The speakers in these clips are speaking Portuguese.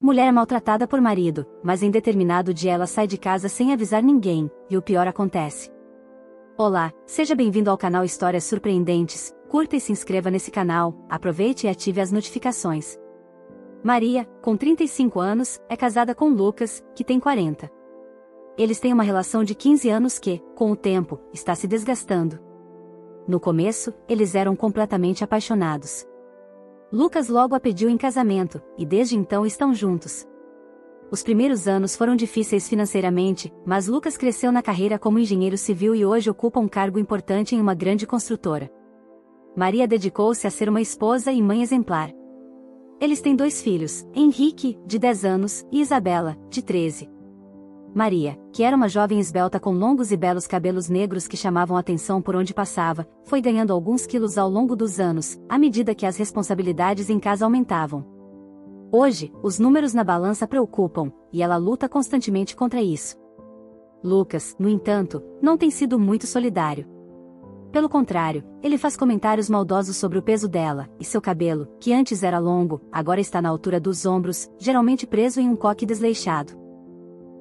Mulher maltratada por marido, mas em determinado dia ela sai de casa sem avisar ninguém, e o pior acontece. Olá, seja bem-vindo ao canal Histórias Surpreendentes, curta e se inscreva nesse canal, aproveite e ative as notificações. Maria, com 35 anos, é casada com Lucas, que tem 40. Eles têm uma relação de 15 anos que, com o tempo, está se desgastando. No começo, eles eram completamente apaixonados. Lucas logo a pediu em casamento, e desde então estão juntos. Os primeiros anos foram difíceis financeiramente, mas Lucas cresceu na carreira como engenheiro civil e hoje ocupa um cargo importante em uma grande construtora. Maria dedicou-se a ser uma esposa e mãe exemplar. Eles têm 2 filhos, Henrique, de 10 anos, e Isabela, de 13. Maria, que era uma jovem esbelta com longos e belos cabelos negros que chamavam a atenção por onde passava, foi ganhando alguns quilos ao longo dos anos, à medida que as responsabilidades em casa aumentavam. Hoje, os números na balança preocupam, e ela luta constantemente contra isso. Lucas, no entanto, não tem sido muito solidário. Pelo contrário, ele faz comentários maldosos sobre o peso dela, e seu cabelo, que antes era longo, agora está na altura dos ombros, geralmente preso em um coque desleixado.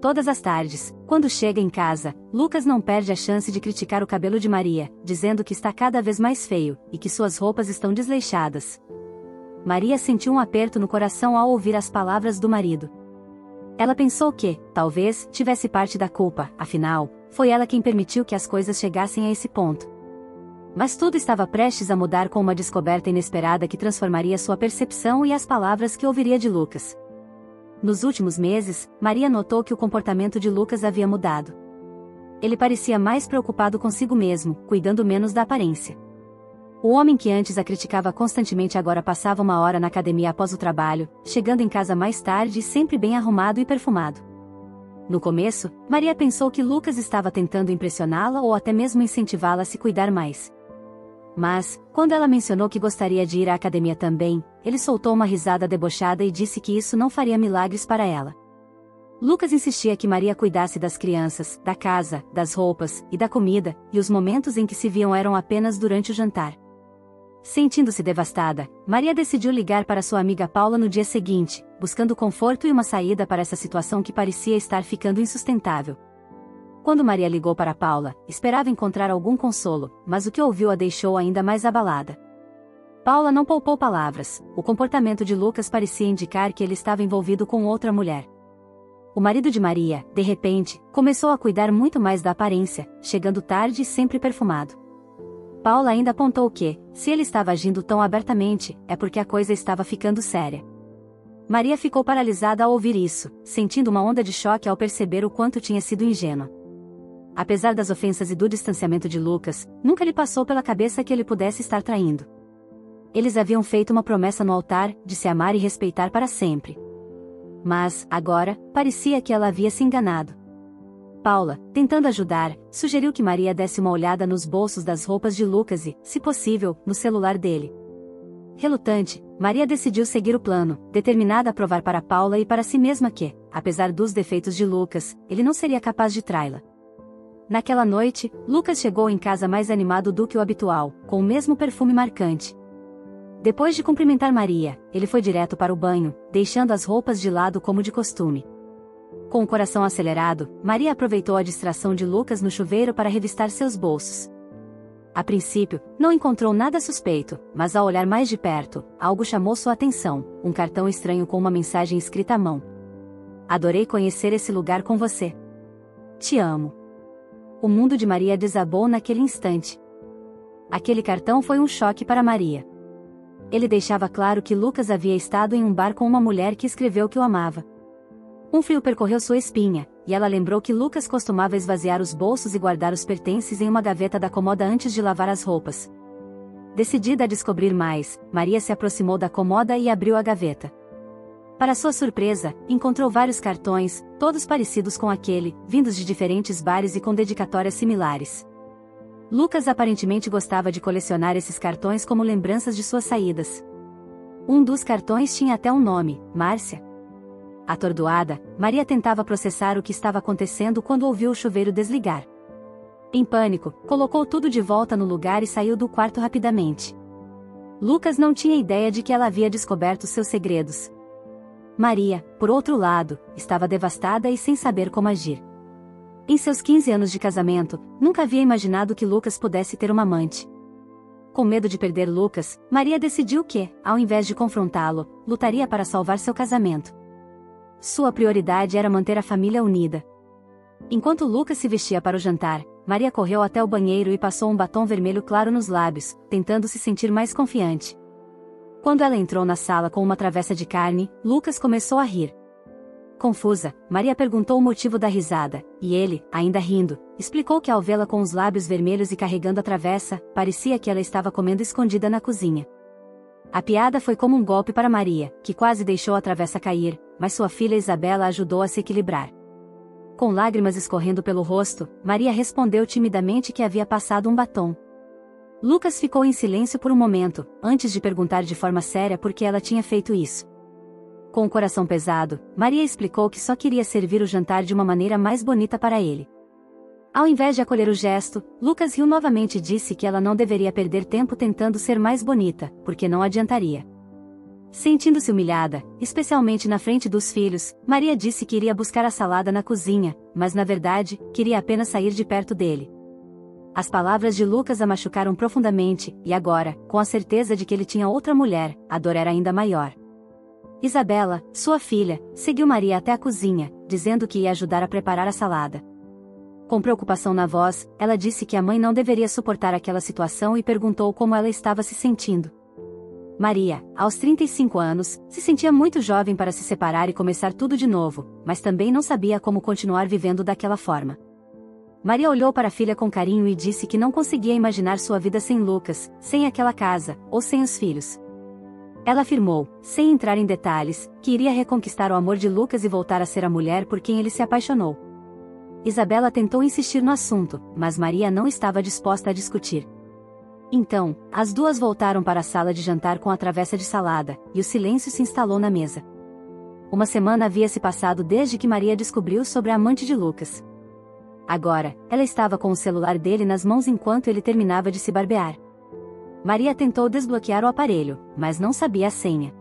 Todas as tardes, quando chega em casa, Lucas não perde a chance de criticar o cabelo de Maria, dizendo que está cada vez mais feio, e que suas roupas estão desleixadas. Maria sentiu um aperto no coração ao ouvir as palavras do marido. Ela pensou que, talvez, tivesse parte da culpa, afinal, foi ela quem permitiu que as coisas chegassem a esse ponto. Mas tudo estava prestes a mudar com uma descoberta inesperada que transformaria sua percepção e as palavras que ouviria de Lucas. Nos últimos meses, Maria notou que o comportamento de Lucas havia mudado. Ele parecia mais preocupado consigo mesmo, cuidando menos da aparência. O homem que antes a criticava constantemente agora passava uma hora na academia após o trabalho, chegando em casa mais tarde e sempre bem arrumado e perfumado. No começo, Maria pensou que Lucas estava tentando impressioná-la ou até mesmo incentivá-la a se cuidar mais. Mas, quando ela mencionou que gostaria de ir à academia também, ele soltou uma risada debochada e disse que isso não faria milagres para ela. Lucas insistia que Maria cuidasse das crianças, da casa, das roupas, e da comida, e os momentos em que se viam eram apenas durante o jantar. Sentindo-se devastada, Maria decidiu ligar para sua amiga Paula no dia seguinte, buscando conforto e uma saída para essa situação que parecia estar ficando insustentável. Quando Maria ligou para Paula, esperava encontrar algum consolo, mas o que ouviu a deixou ainda mais abalada. Paula não poupou palavras, o comportamento de Lucas parecia indicar que ele estava envolvido com outra mulher. O marido de Maria, de repente, começou a cuidar muito mais da aparência, chegando tarde e sempre perfumado. Paula ainda apontou que, se ele estava agindo tão abertamente, é porque a coisa estava ficando séria. Maria ficou paralisada ao ouvir isso, sentindo uma onda de choque ao perceber o quanto tinha sido ingênua. Apesar das ofensas e do distanciamento de Lucas, nunca lhe passou pela cabeça que ele pudesse estar traindo. Eles haviam feito uma promessa no altar, de se amar e respeitar para sempre. Mas, agora, parecia que ela havia se enganado. Paula, tentando ajudar, sugeriu que Maria desse uma olhada nos bolsos das roupas de Lucas e, se possível, no celular dele. Relutante, Maria decidiu seguir o plano, determinada a provar para Paula e para si mesma que, apesar dos defeitos de Lucas, ele não seria capaz de traí-la. Naquela noite, Lucas chegou em casa mais animado do que o habitual, com o mesmo perfume marcante. Depois de cumprimentar Maria, ele foi direto para o banho, deixando as roupas de lado como de costume. Com o coração acelerado, Maria aproveitou a distração de Lucas no chuveiro para revistar seus bolsos. A princípio, não encontrou nada suspeito, mas ao olhar mais de perto, algo chamou sua atenção, um cartão estranho com uma mensagem escrita à mão. Adorei conhecer esse lugar com você. Te amo. O mundo de Maria desabou naquele instante. Aquele cartão foi um choque para Maria. Ele deixava claro que Lucas havia estado em um bar com uma mulher que escreveu que o amava. Um frio percorreu sua espinha, e ela lembrou que Lucas costumava esvaziar os bolsos e guardar os pertences em uma gaveta da cômoda antes de lavar as roupas. Decidida a descobrir mais, Maria se aproximou da cômoda e abriu a gaveta. Para sua surpresa, encontrou vários cartões, todos parecidos com aquele, vindos de diferentes bares e com dedicatórias similares. Lucas aparentemente gostava de colecionar esses cartões como lembranças de suas saídas. Um dos cartões tinha até um nome, Márcia. Atordoada, Maria tentava processar o que estava acontecendo quando ouviu o chuveiro desligar. Em pânico, colocou tudo de volta no lugar e saiu do quarto rapidamente. Lucas não tinha ideia de que ela havia descoberto seus segredos. Maria, por outro lado, estava devastada e sem saber como agir. Em seus 15 anos de casamento, nunca havia imaginado que Lucas pudesse ter uma amante. Com medo de perder Lucas, Maria decidiu que, ao invés de confrontá-lo, lutaria para salvar seu casamento. Sua prioridade era manter a família unida. Enquanto Lucas se vestia para o jantar, Maria correu até o banheiro e passou um batom vermelho claro nos lábios, tentando se sentir mais confiante. Quando ela entrou na sala com uma travessa de carne, Lucas começou a rir. Confusa, Maria perguntou o motivo da risada, e ele, ainda rindo, explicou que ao vê-la com os lábios vermelhos e carregando a travessa, parecia que ela estava comendo escondida na cozinha. A piada foi como um golpe para Maria, que quase deixou a travessa cair, mas sua filha Isabela ajudou a se equilibrar. Com lágrimas escorrendo pelo rosto, Maria respondeu timidamente que havia passado um batom. Lucas ficou em silêncio por um momento, antes de perguntar de forma séria por que ela tinha feito isso. Com o coração pesado, Maria explicou que só queria servir o jantar de uma maneira mais bonita para ele. Ao invés de acolher o gesto, Lucas riu novamente e disse que ela não deveria perder tempo tentando ser mais bonita, porque não adiantaria. Sentindo-se humilhada, especialmente na frente dos filhos, Maria disse que iria buscar a salada na cozinha, mas na verdade, queria apenas sair de perto dele. As palavras de Lucas a machucaram profundamente, e agora, com a certeza de que ele tinha outra mulher, a dor era ainda maior. Isabela, sua filha, seguiu Maria até a cozinha, dizendo que ia ajudar a preparar a salada. Com preocupação na voz, ela disse que a mãe não deveria suportar aquela situação e perguntou como ela estava se sentindo. Maria, aos 35 anos, se sentia muito jovem para se separar e começar tudo de novo, mas também não sabia como continuar vivendo daquela forma. Maria olhou para a filha com carinho e disse que não conseguia imaginar sua vida sem Lucas, sem aquela casa, ou sem os filhos. Ela afirmou, sem entrar em detalhes, que iria reconquistar o amor de Lucas e voltar a ser a mulher por quem ele se apaixonou. Isabela tentou insistir no assunto, mas Maria não estava disposta a discutir. Então, as duas voltaram para a sala de jantar com a travessa de salada, e o silêncio se instalou na mesa. Uma semana havia se passado desde que Maria descobriu sobre a amante de Lucas. Agora, ela estava com o celular dele nas mãos enquanto ele terminava de se barbear. Maria tentou desbloquear o aparelho, mas não sabia a senha.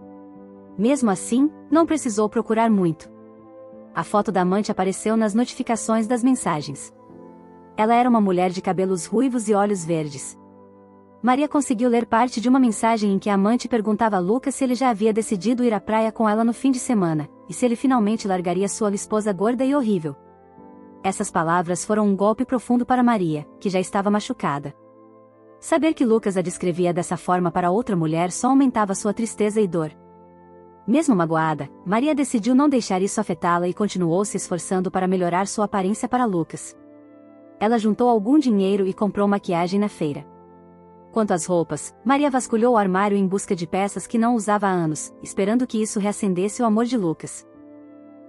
Mesmo assim, não precisou procurar muito. A foto da amante apareceu nas notificações das mensagens. Ela era uma mulher de cabelos ruivos e olhos verdes. Maria conseguiu ler parte de uma mensagem em que a amante perguntava a Lucas se ele já havia decidido ir à praia com ela no fim de semana, e se ele finalmente largaria sua esposa gorda e horrível. Essas palavras foram um golpe profundo para Maria, que já estava machucada. Saber que Lucas a descrevia dessa forma para outra mulher só aumentava sua tristeza e dor. Mesmo magoada, Maria decidiu não deixar isso afetá-la e continuou se esforçando para melhorar sua aparência para Lucas. Ela juntou algum dinheiro e comprou maquiagem na feira. Quanto às roupas, Maria vasculhou o armário em busca de peças que não usava há anos, esperando que isso reacendesse o amor de Lucas.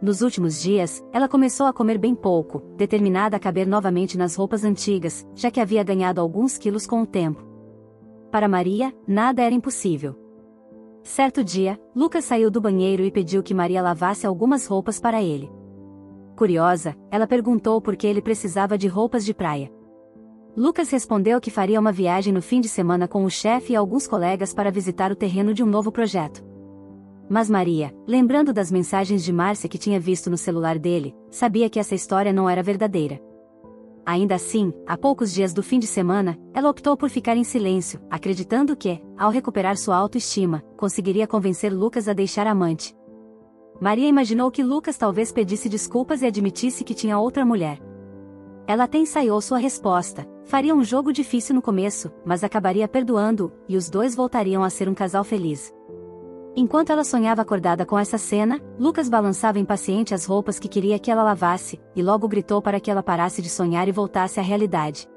Nos últimos dias, ela começou a comer bem pouco, determinada a caber novamente nas roupas antigas, já que havia ganhado alguns quilos com o tempo. Para Maria, nada era impossível. Certo dia, Lucas saiu do banheiro e pediu que Maria lavasse algumas roupas para ele. Curiosa, ela perguntou por que ele precisava de roupas de praia. Lucas respondeu que faria uma viagem no fim de semana com o chefe e alguns colegas para visitar o terreno de um novo projeto. Mas Maria, lembrando das mensagens de Márcia que tinha visto no celular dele, sabia que essa história não era verdadeira. Ainda assim, a poucos dias do fim de semana, ela optou por ficar em silêncio, acreditando que, ao recuperar sua autoestima, conseguiria convencer Lucas a deixar a amante. Maria imaginou que Lucas talvez pedisse desculpas e admitisse que tinha outra mulher. Ela até ensaiou sua resposta, faria um jogo difícil no começo, mas acabaria perdoando-o, e os dois voltariam a ser um casal feliz. Enquanto ela sonhava acordada com essa cena, Lucas balançava impaciente as roupas que queria que ela lavasse, e logo gritou para que ela parasse de sonhar e voltasse à realidade.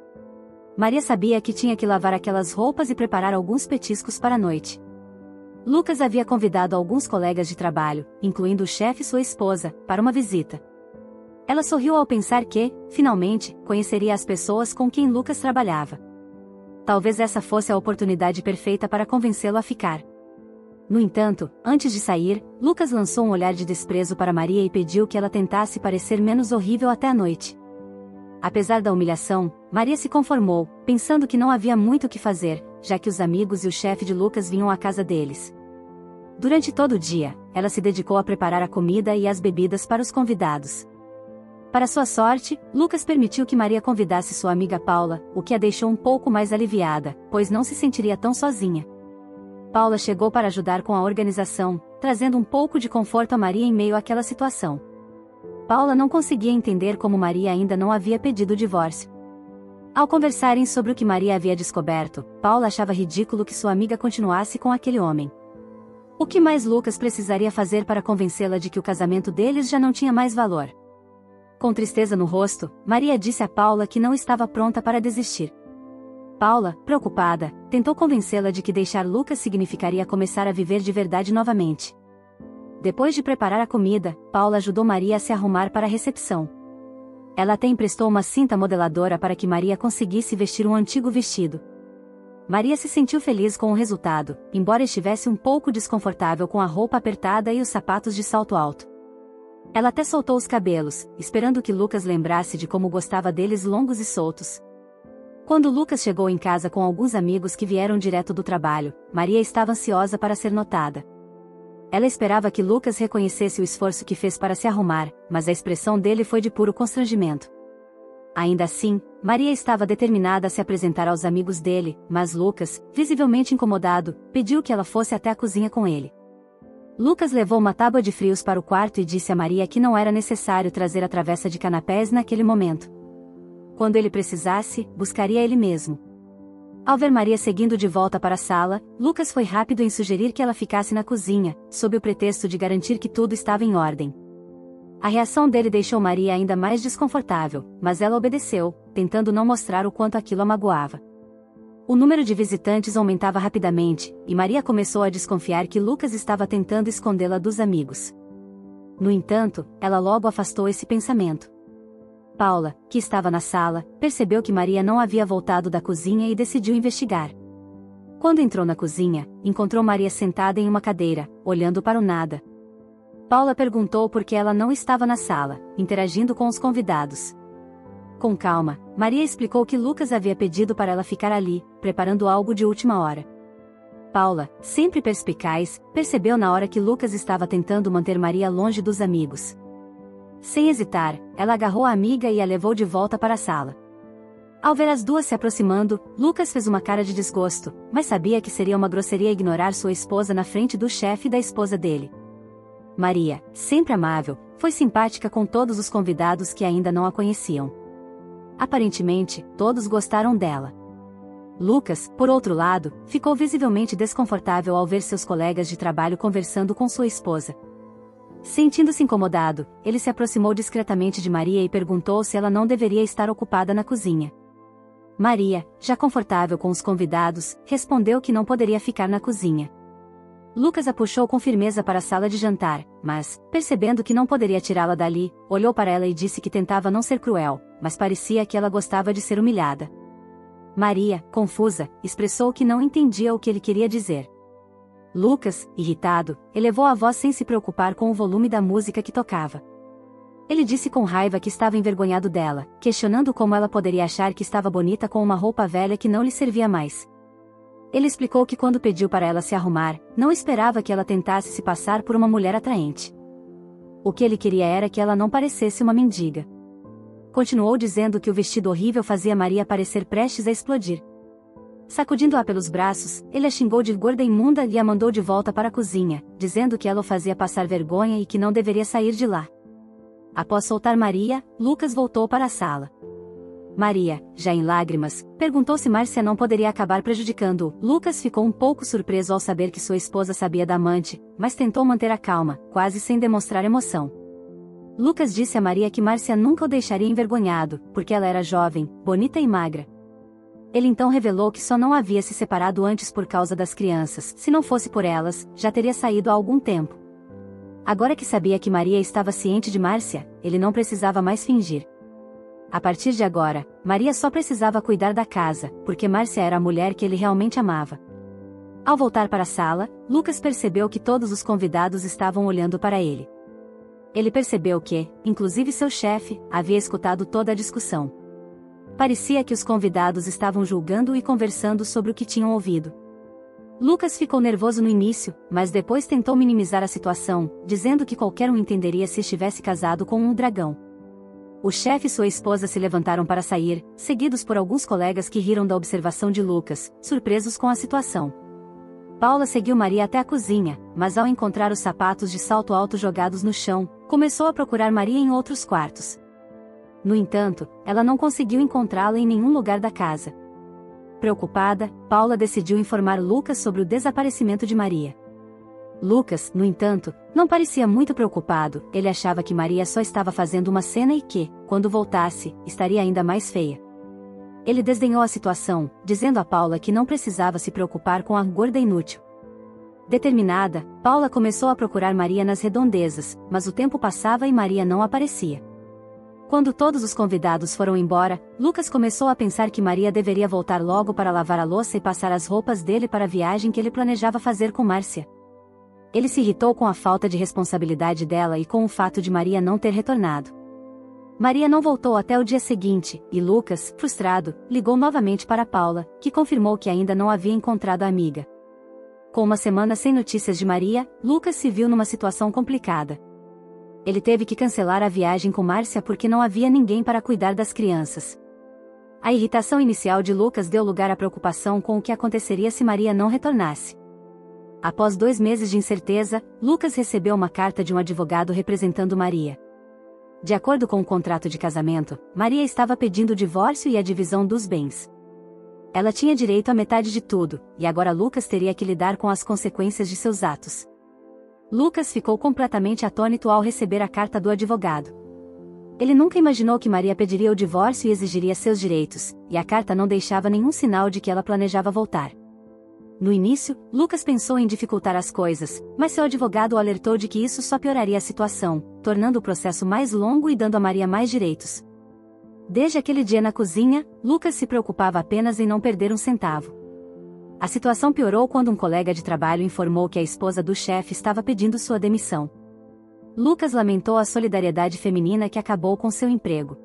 Maria sabia que tinha que lavar aquelas roupas e preparar alguns petiscos para a noite. Lucas havia convidado alguns colegas de trabalho, incluindo o chefe e sua esposa, para uma visita. Ela sorriu ao pensar que, finalmente, conheceria as pessoas com quem Lucas trabalhava. Talvez essa fosse a oportunidade perfeita para convencê-lo a ficar. No entanto, antes de sair, Lucas lançou um olhar de desprezo para Maria e pediu que ela tentasse parecer menos horrível até a noite. Apesar da humilhação, Maria se conformou, pensando que não havia muito o que fazer, já que os amigos e o chefe de Lucas vinham à casa deles. Durante todo o dia, ela se dedicou a preparar a comida e as bebidas para os convidados. Para sua sorte, Lucas permitiu que Maria convidasse sua amiga Paula, o que a deixou um pouco mais aliviada, pois não se sentiria tão sozinha. Paula chegou para ajudar com a organização, trazendo um pouco de conforto a Maria em meio àquela situação. Paula não conseguia entender como Maria ainda não havia pedido o divórcio. Ao conversarem sobre o que Maria havia descoberto, Paula achava ridículo que sua amiga continuasse com aquele homem. O que mais Lucas precisaria fazer para convencê-la de que o casamento deles já não tinha mais valor? Com tristeza no rosto, Maria disse a Paula que não estava pronta para desistir. Paula, preocupada, tentou convencê-la de que deixar Lucas significaria começar a viver de verdade novamente. Depois de preparar a comida, Paula ajudou Maria a se arrumar para a recepção. Ela até emprestou uma cinta modeladora para que Maria conseguisse vestir um antigo vestido. Maria se sentiu feliz com o resultado, embora estivesse um pouco desconfortável com a roupa apertada e os sapatos de salto alto. Ela até soltou os cabelos, esperando que Lucas lembrasse de como gostava deles longos e soltos. Quando Lucas chegou em casa com alguns amigos que vieram direto do trabalho, Maria estava ansiosa para ser notada. Ela esperava que Lucas reconhecesse o esforço que fez para se arrumar, mas a expressão dele foi de puro constrangimento. Ainda assim, Maria estava determinada a se apresentar aos amigos dele, mas Lucas, visivelmente incomodado, pediu que ela fosse até a cozinha com ele. Lucas levou uma tábua de frios para o quarto e disse a Maria que não era necessário trazer a travessa de canapés naquele momento. Quando ele precisasse, buscaria ele mesmo. Ao ver Maria seguindo de volta para a sala, Lucas foi rápido em sugerir que ela ficasse na cozinha, sob o pretexto de garantir que tudo estava em ordem. A reação dele deixou Maria ainda mais desconfortável, mas ela obedeceu, tentando não mostrar o quanto aquilo a magoava. O número de visitantes aumentava rapidamente, e Maria começou a desconfiar que Lucas estava tentando escondê-la dos amigos. No entanto, ela logo afastou esse pensamento. Paula, que estava na sala, percebeu que Maria não havia voltado da cozinha e decidiu investigar. Quando entrou na cozinha, encontrou Maria sentada em uma cadeira, olhando para o nada. Paula perguntou por que ela não estava na sala, interagindo com os convidados. Com calma, Maria explicou que Lucas havia pedido para ela ficar ali, preparando algo de última hora. Paula, sempre perspicaz, percebeu na hora que Lucas estava tentando manter Maria longe dos amigos. Sem hesitar, ela agarrou a amiga e a levou de volta para a sala. Ao ver as duas se aproximando, Lucas fez uma cara de desgosto, mas sabia que seria uma grosseria ignorar sua esposa na frente do chefe da esposa dele. Maria, sempre amável, foi simpática com todos os convidados que ainda não a conheciam. Aparentemente, todos gostaram dela. Lucas, por outro lado, ficou visivelmente desconfortável ao ver seus colegas de trabalho conversando com sua esposa. Sentindo-se incomodado, ele se aproximou discretamente de Maria e perguntou se ela não deveria estar ocupada na cozinha. Maria, já confortável com os convidados, respondeu que não poderia ficar na cozinha. Lucas a puxou com firmeza para a sala de jantar, mas, percebendo que não poderia tirá-la dali, olhou para ela e disse que tentava não ser cruel, mas parecia que ela gostava de ser humilhada. Maria, confusa, expressou que não entendia o que ele queria dizer. Lucas, irritado, elevou a voz sem se preocupar com o volume da música que tocava. Ele disse com raiva que estava envergonhado dela, questionando como ela poderia achar que estava bonita com uma roupa velha que não lhe servia mais. Ele explicou que quando pediu para ela se arrumar, não esperava que ela tentasse se passar por uma mulher atraente. O que ele queria era que ela não parecesse uma mendiga. Continuou dizendo que o vestido horrível fazia Maria parecer prestes a explodir. Sacudindo-a pelos braços, ele a xingou de gorda imunda e a mandou de volta para a cozinha, dizendo que ela o fazia passar vergonha e que não deveria sair de lá. Após soltar Maria, Lucas voltou para a sala. Maria, já em lágrimas, perguntou se Márcia não poderia acabar prejudicando-o. Lucas ficou um pouco surpreso ao saber que sua esposa sabia da amante, mas tentou manter a calma, quase sem demonstrar emoção. Lucas disse a Maria que Márcia nunca o deixaria envergonhado, porque ela era jovem, bonita e magra. Ele então revelou que só não havia se separado antes por causa das crianças. Se não fosse por elas, já teria saído há algum tempo. Agora que sabia que Maria estava ciente de Márcia, ele não precisava mais fingir. A partir de agora, Maria só precisava cuidar da casa, porque Márcia era a mulher que ele realmente amava. Ao voltar para a sala, Lucas percebeu que todos os convidados estavam olhando para ele. Ele percebeu que, inclusive seu chefe, havia escutado toda a discussão. Parecia que os convidados estavam julgando e conversando sobre o que tinham ouvido. Lucas ficou nervoso no início, mas depois tentou minimizar a situação, dizendo que qualquer um entenderia se estivesse casado com um dragão. O chefe e sua esposa se levantaram para sair, seguidos por alguns colegas que riram da observação de Lucas, surpresos com a situação. Paula seguiu Maria até a cozinha, mas ao encontrar os sapatos de salto alto jogados no chão, começou a procurar Maria em outros quartos. No entanto, ela não conseguiu encontrá-la em nenhum lugar da casa. Preocupada, Paula decidiu informar Lucas sobre o desaparecimento de Maria. Lucas, no entanto, não parecia muito preocupado, ele achava que Maria só estava fazendo uma cena e que, quando voltasse, estaria ainda mais feia. Ele desdenhou a situação, dizendo a Paula que não precisava se preocupar com a gorda inútil. Determinada, Paula começou a procurar Maria nas redondezas, mas o tempo passava e Maria não aparecia. Quando todos os convidados foram embora, Lucas começou a pensar que Maria deveria voltar logo para lavar a louça e passar as roupas dele para a viagem que ele planejava fazer com Márcia. Ele se irritou com a falta de responsabilidade dela e com o fato de Maria não ter retornado. Maria não voltou até o dia seguinte, e Lucas, frustrado, ligou novamente para Paula, que confirmou que ainda não havia encontrado a amiga. Com uma semana sem notícias de Maria, Lucas se viu numa situação complicada. Ele teve que cancelar a viagem com Márcia porque não havia ninguém para cuidar das crianças. A irritação inicial de Lucas deu lugar à preocupação com o que aconteceria se Maria não retornasse. Após 2 meses de incerteza, Lucas recebeu uma carta de um advogado representando Maria. De acordo com o contrato de casamento, Maria estava pedindo o divórcio e a divisão dos bens. Ela tinha direito à metade de tudo, e agora Lucas teria que lidar com as consequências de seus atos. Lucas ficou completamente atônito ao receber a carta do advogado. Ele nunca imaginou que Maria pediria o divórcio e exigiria seus direitos, e a carta não deixava nenhum sinal de que ela planejava voltar. No início, Lucas pensou em dificultar as coisas, mas seu advogado o alertou de que isso só pioraria a situação, tornando o processo mais longo e dando a Maria mais direitos. Desde aquele dia na cozinha, Lucas se preocupava apenas em não perder um centavo. A situação piorou quando um colega de trabalho informou que a esposa do chefe estava pedindo sua demissão. Lucas lamentou a solidariedade feminina que acabou com seu emprego.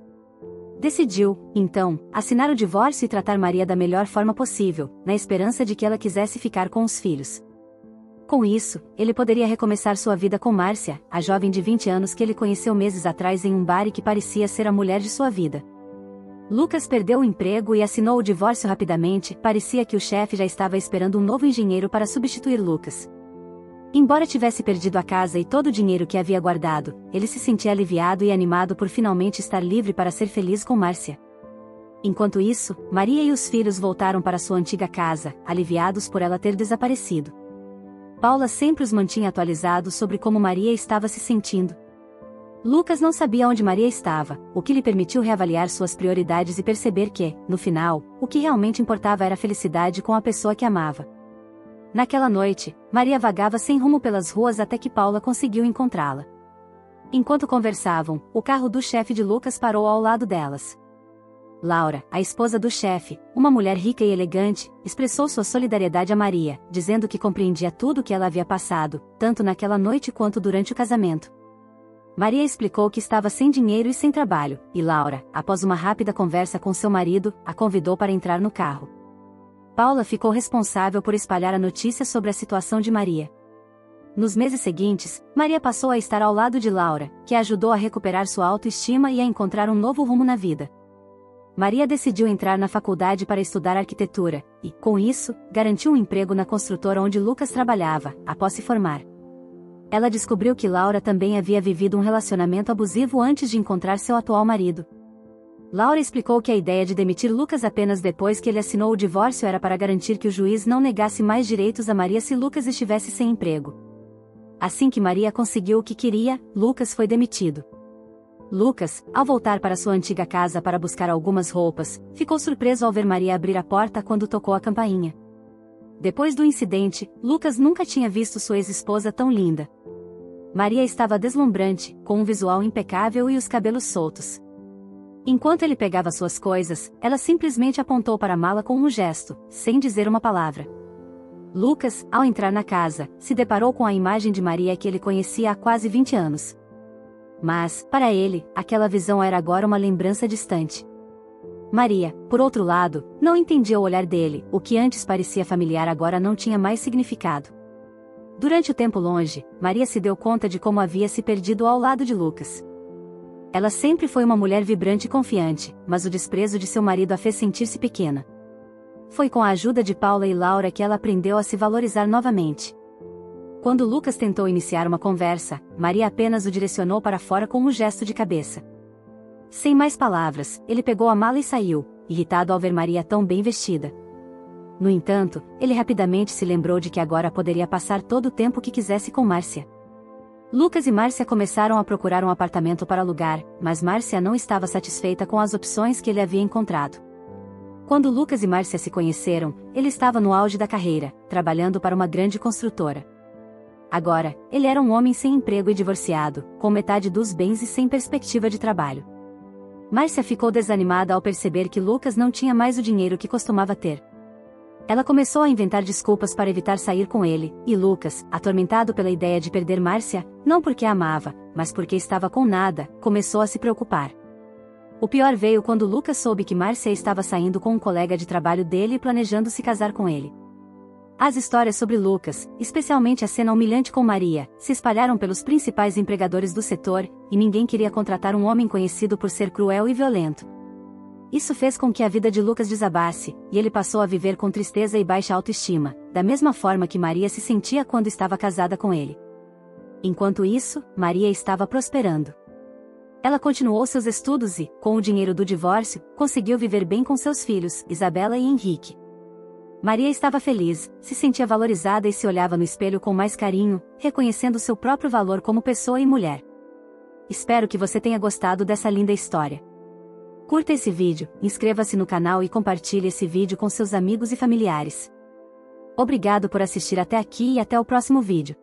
Decidiu, então, assinar o divórcio e tratar Maria da melhor forma possível, na esperança de que ela quisesse ficar com os filhos. Com isso, ele poderia recomeçar sua vida com Márcia, a jovem de 20 anos que ele conheceu meses atrás em um bar e que parecia ser a mulher de sua vida. Lucas perdeu o emprego e assinou o divórcio rapidamente, parecia que o chefe já estava esperando um novo engenheiro para substituir Lucas. Embora tivesse perdido a casa e todo o dinheiro que havia guardado, ele se sentia aliviado e animado por finalmente estar livre para ser feliz com Márcia. Enquanto isso, Maria e os filhos voltaram para sua antiga casa, aliviados por ela ter desaparecido. Paula sempre os mantinha atualizados sobre como Maria estava se sentindo. Lucas não sabia onde Maria estava, o que lhe permitiu reavaliar suas prioridades e perceber que, no final, o que realmente importava era a felicidade com a pessoa que amava. Naquela noite, Maria vagava sem rumo pelas ruas até que Paula conseguiu encontrá-la. Enquanto conversavam, o carro do chefe de Lucas parou ao lado delas. Laura, a esposa do chefe, uma mulher rica e elegante, expressou sua solidariedade a Maria, dizendo que compreendia tudo o que ela havia passado, tanto naquela noite quanto durante o casamento. Maria explicou que estava sem dinheiro e sem trabalho, e Laura, após uma rápida conversa com seu marido, a convidou para entrar no carro. Paula ficou responsável por espalhar a notícia sobre a situação de Maria. Nos meses seguintes, Maria passou a estar ao lado de Laura, que a ajudou a recuperar sua autoestima e a encontrar um novo rumo na vida. Maria decidiu entrar na faculdade para estudar arquitetura, e, com isso, garantiu um emprego na construtora onde Lucas trabalhava, após se formar. Ela descobriu que Laura também havia vivido um relacionamento abusivo antes de encontrar seu atual marido. Laura explicou que a ideia de demitir Lucas apenas depois que ele assinou o divórcio era para garantir que o juiz não negasse mais direitos a Maria se Lucas estivesse sem emprego. Assim que Maria conseguiu o que queria, Lucas foi demitido. Lucas, ao voltar para sua antiga casa para buscar algumas roupas, ficou surpreso ao ver Maria abrir a porta quando tocou a campainha. Depois do incidente, Lucas nunca tinha visto sua ex-esposa tão linda. Maria estava deslumbrante, com um visual impecável e os cabelos soltos. Enquanto ele pegava suas coisas, ela simplesmente apontou para a mala com um gesto, sem dizer uma palavra. Lucas, ao entrar na casa, se deparou com a imagem de Maria que ele conhecia há quase 20 anos. Mas, para ele, aquela visão era agora uma lembrança distante. Maria, por outro lado, não entendia o olhar dele, o que antes parecia familiar agora não tinha mais significado. Durante o tempo longe, Maria se deu conta de como havia se perdido ao lado de Lucas. Ela sempre foi uma mulher vibrante e confiante, mas o desprezo de seu marido a fez sentir-se pequena. Foi com a ajuda de Paula e Laura que ela aprendeu a se valorizar novamente. Quando Lucas tentou iniciar uma conversa, Maria apenas o direcionou para fora com um gesto de cabeça. Sem mais palavras, ele pegou a mala e saiu, irritado ao ver Maria tão bem vestida. No entanto, ele rapidamente se lembrou de que agora poderia passar todo o tempo que quisesse com Márcia. Lucas e Márcia começaram a procurar um apartamento para alugar, mas Márcia não estava satisfeita com as opções que ele havia encontrado. Quando Lucas e Márcia se conheceram, ele estava no auge da carreira, trabalhando para uma grande construtora. Agora, ele era um homem sem emprego e divorciado, com metade dos bens e sem perspectiva de trabalho. Márcia ficou desanimada ao perceber que Lucas não tinha mais o dinheiro que costumava ter. Ela começou a inventar desculpas para evitar sair com ele, e Lucas, atormentado pela ideia de perder Márcia, não porque a amava, mas porque estava com nada, começou a se preocupar. O pior veio quando Lucas soube que Márcia estava saindo com um colega de trabalho dele e planejando se casar com ele. As histórias sobre Lucas, especialmente a cena humilhante com Maria, se espalharam pelos principais empregadores do setor, e ninguém queria contratar um homem conhecido por ser cruel e violento. Isso fez com que a vida de Lucas desabasse, e ele passou a viver com tristeza e baixa autoestima, da mesma forma que Maria se sentia quando estava casada com ele. Enquanto isso, Maria estava prosperando. Ela continuou seus estudos e, com o dinheiro do divórcio, conseguiu viver bem com seus filhos, Isabela e Henrique. Maria estava feliz, se sentia valorizada e se olhava no espelho com mais carinho, reconhecendo seu próprio valor como pessoa e mulher. Espero que você tenha gostado dessa linda história. Curta esse vídeo, inscreva-se no canal e compartilhe esse vídeo com seus amigos e familiares. Obrigado por assistir até aqui e até o próximo vídeo.